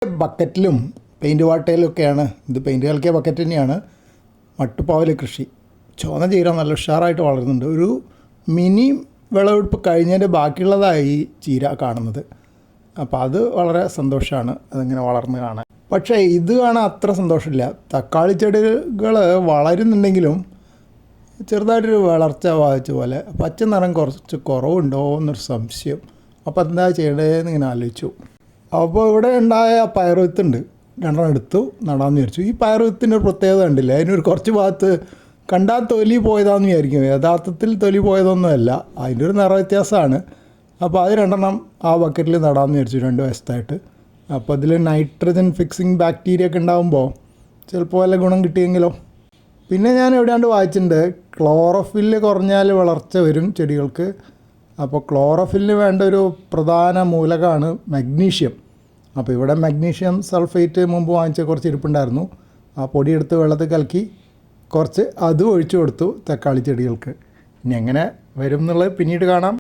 ബക്കറ്റിലും paint വാട്ടയിലൊക്കെയാണ് ഇത്. Paint കലക്കിയ bucket തന്നെയാണ് മട്ടുപ്പാവിലെ കൃഷി. ചുവന്ന ചീര നല്ല ഉഷാറായിട്ട് വളരുന്നുണ്ട്. ഒരു മിനി വിളവെടുപ്പ് കഴിഞ്ഞതിൻ്റെ ബാക്കിയുള്ളതായി ചീര കാണുന്നത്. അപ്പോൾ അത് വളരെ സന്തോഷമാണ് അതിങ്ങനെ വളർന്ന് കാണാൻ. പക്ഷേ ഇത് കാണാൻ അത്ര സന്തോഷമില്ല. തക്കാളി ചെടികൾ വളരുന്നുണ്ടെങ്കിലും ചെറുതായിട്ടൊരു വളർച്ച ബാധിച്ച പോലെ പച്ച നിറം കുറച്ച് കുറവുണ്ടോ എന്നൊരു സംശയം. അപ്പോൾ എന്താ ചെയ്യേണ്ടതെന്ന് ഇങ്ങനെ ആലോചിച്ചു. അപ്പോൾ ഇവിടെ ഉണ്ടായ പയറുവിത്തുണ്ട്, 2 എടുത്തു നടാമെന്ന് വിചാരിച്ചു. ഈ പയറുവിത്തിൻ്റെ ഒരു പ്രത്യേകത കണ്ടില്ല. അതിനൊരു കുറച്ച് ഭാഗത്ത് കണ്ടാൽ തൊലി പോയതാണെന്ന് വിചാരിക്കും. യഥാർത്ഥത്തിൽ തൊലി പോയതൊന്നുമല്ല, അതിൻ്റെ ഒരു നിറ വ്യത്യാസമാണ്. അപ്പോൾ അത് 2 ആ ബക്കറ്റിൽ നടാമെന്ന് വിചാരിച്ചു 2 വശത്തായിട്ട്. അപ്പോൾ അതിൽ നൈട്രജൻ ഫിക്സിങ് ബാക്ടീരിയ ഒക്കെ ഉണ്ടാകുമ്പോൾ ചിലപ്പോൾ വല്ല ഗുണം കിട്ടിയെങ്കിലോ. പിന്നെ ഞാൻ എവിടെയാണ്ട് വായിച്ചിട്ടുണ്ട്, ക്ലോറോഫില്ല് കുറഞ്ഞാൽ വളർച്ച വരും ചെടികൾക്ക്. അപ്പോൾ ക്ലോറോഫില്ലിന് വേണ്ട ഒരു പ്രധാന മൂലകമാണ് മഗ്നീഷ്യം. അപ്പോൾ ഇവിടെ മഗ്നീഷ്യം സൾഫേറ്റ് മുമ്പ് വാങ്ങിച്ച കുറച്ച് ഇരിപ്പുണ്ടായിരുന്നു. ആ പൊടിയെടുത്ത് വെള്ളത്തിൽ കലക്കി കുറച്ച് അതും ഒഴിച്ചു കൊടുത്തു തക്കാളി ചെടികൾക്ക്. ഇനി എങ്ങനെ വരും എന്നുള്ളത് പിന്നീട് കാണാം.